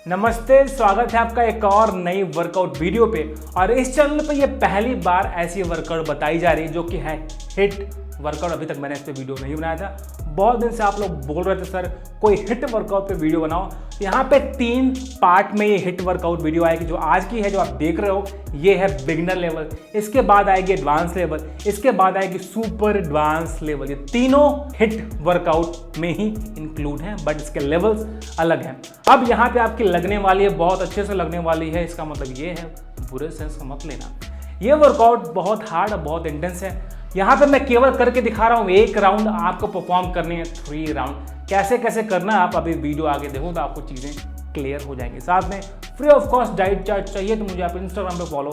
नमस्ते, स्वागत है आपका एक और नई वर्कआउट वीडियो पे। और इस चैनल पे ये पहली बार ऐसी वर्कआउट बताई जा रही है जो कि है हिट वर्कआउट। अभी तक मैंने इस पे वीडियो नहीं बनाया था। बहुत दिन से आप लोग बोल रहे थे सर कोई हिट वर्कआउट पे वीडियो बनाओ। तो यहाँ पे 3 पार्ट में ये हिट वर्कआउट वीडियो आएगी। जो आज की है, जो आप देख रहे हो, ये है बिगिनर लेवल, इसके बाद आएगी एडवांस लेवल, इसके बाद आएगी सुपर एडवांस लेवल। ये तीनों हिट वर्कआउट में ही इंक्लूड हैं, बट इसके लेवल्स अलग हैं। अब यहाँ पे आपकी लगने वाली है, बहुत अच्छे से लगने वाली है। इसका मतलब ये है, बुरे सेंस का मत लेना। ये वर्कआउट बहुत हार्ड और बहुत इंटेंस है। यहाँ पे मैं केवल करके दिखा रहा हूँ 1 राउंड, आपको परफॉर्म करनी है 3 राउंड। कैसे कैसे करना है आप अभी वीडियो आगे देखो तो आपको चीज़ें क्लियर हो जाएंगी। साथ में free of cost diet chart चाहिए तो मुझे आप इंस्टाग्राम पे फॉलो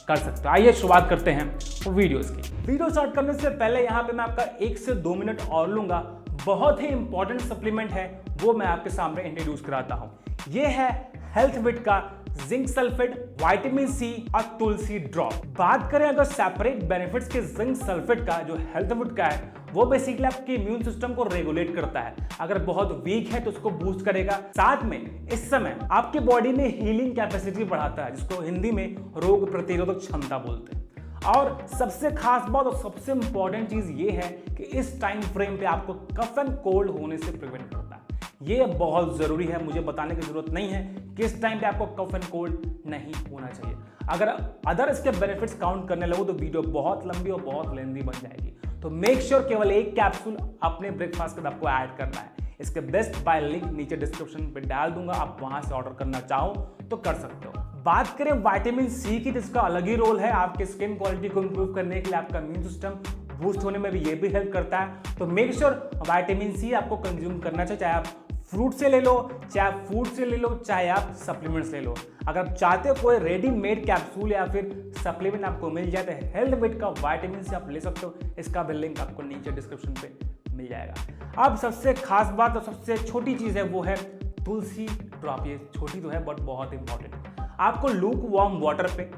कर सकते हो। आइए शुरुआत करते हैं वीडियोस की। वीडियो स्टार्ट करने से पहले यहाँ पे मैं आपका 1 से 2 मिनट और लूंगा। बहुत ही इंपॉर्टेंट सप्लीमेंट है, वो मैं आपके सामने इंट्रोड्यूस कराता हूँ। ये है हेल्थविट का जिंक सल्फेट, विटामिन सी और तुलसी ड्रॉप। बात करें अगर सेपरेट बेनिफिट्स के जिंक सल्फेट का, जो हेल्थविट का है, वो बेसिकली आपके इम्यून सिस्टम को रेगुलेट करता है। अगर बहुत वीक है तो उसको बूस्ट करेगा। साथ में इस समय आपकी बॉडी में हीलिंग कैपेसिटी बढ़ाता है, जिसको हिंदी में रोग प्रतिरोधक क्षमता बोलते हैं। और सबसे खास बात और सबसे इंपॉर्टेंट चीज ये है कि इस टाइम फ्रेम पे आपको कफ एंड कोल्ड होने से प्रिवेंट करता है। ये बहुत जरूरी है, मुझे बताने की जरूरत नहीं है कि इस टाइम पे आपको कफ एंड कोल्ड नहीं होना चाहिए। अगर अदर इसके बेनिफिट्स काउंट करने लगो तो वीडियो बहुत लंबी और बहुत लेंथी बन जाएगी। तो मेक श्योर केवल 1 कैप्सूल अपने ब्रेकफास्ट के बाद आपको ऐड करना है। इसके बेस्ट बाय लिंक नीचे डिस्क्रिप्शन पे डाल दूंगा, आप वहां से ऑर्डर करना चाहो तो कर सकते हो। बात करें विटामिन सी की, जिसका अलग ही रोल है आपके स्किन क्वालिटी को इंप्रूव करने के लिए, आपका इम्यून सिस्टम बूस्ट होने में भी ये भी हेल्प करता है। तो मेक श्योर विटामिन सी आपको कंज्यूम करना चाहिए, चाहे आप फ्रूट से ले लो, चाहे आप फूड से ले लो, चाहे आप सप्लीमेंट्स ले लो। अगर आप चाहते हो कोई रेडीमेड कैप्सूल या फिर सप्लीमेंट आपको मिल जाए तो हेल्थविट का विटामिन सी आप ले सकते हो। इसका भी लिंक आपको नीचे डिस्क्रिप्शन पे मिल जाएगा। अब सबसे खास बात और सबसे छोटी चीज है वो है तुलसी ड्रॉप। ये छोटी तो है बट बहुत इंपॉर्टेंट है। आपको लूक वार्म वाटर पे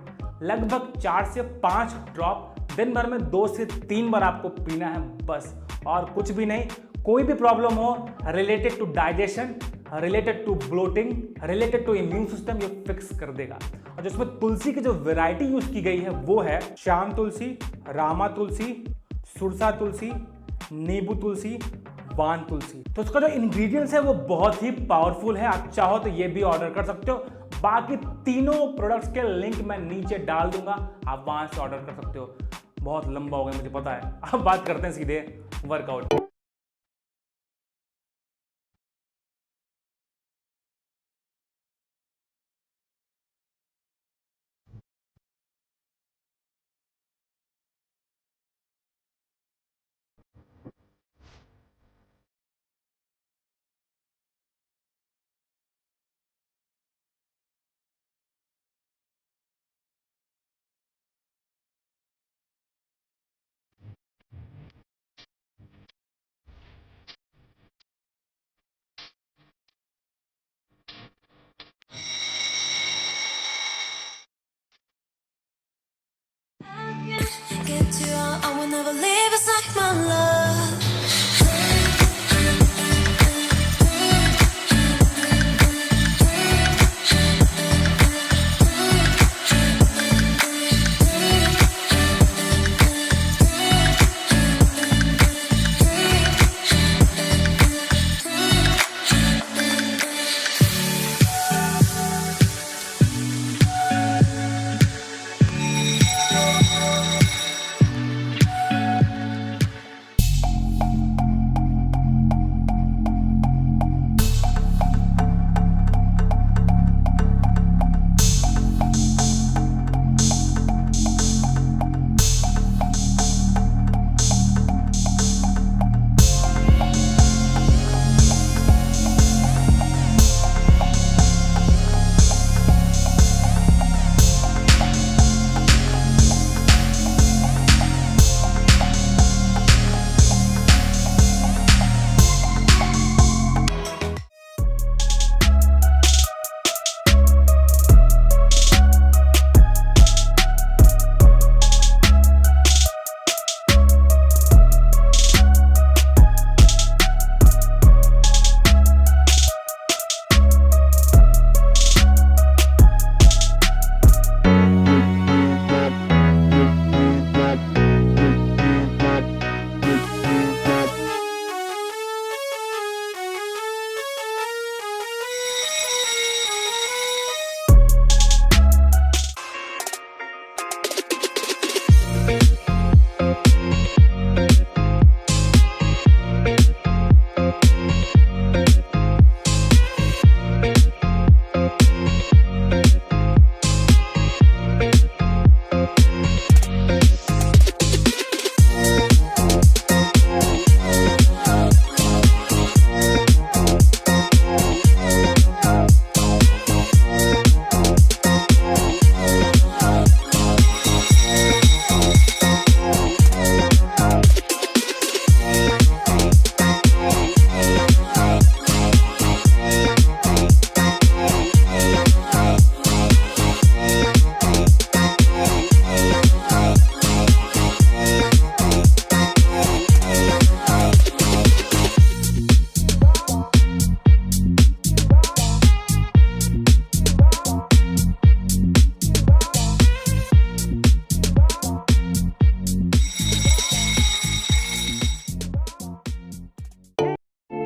लगभग 4 से 5 ड्रॉप दिन भर में 2 से 3 बार आपको पीना है, बस, और कुछ भी नहीं। कोई भी प्रॉब्लम हो related to digestion, related to bloating, related to immune system, ये फिक्स कर देगा। और जिसमें तुलसी की जो वैरायटी यूज की गई है वो है श्याम तुलसी, रामा तुलसी, सुरसा तुलसी, नींबू तुलसी, वान तुलसी। तो उसका जो इंग्रेडिएंट्स है वो बहुत ही पावरफुल है। आप चाहो तो ये भी ऑर्डर कर सकते हो। बाकी तीनों प्रोडक्ट्स के लिंक मैं नीचे डाल दूंगा, आप वहां से ऑर्डर कर सकते हो। बहुत लंबा हो गया मुझे पता है। अब बात करते हैं सीधे वर्कआउट।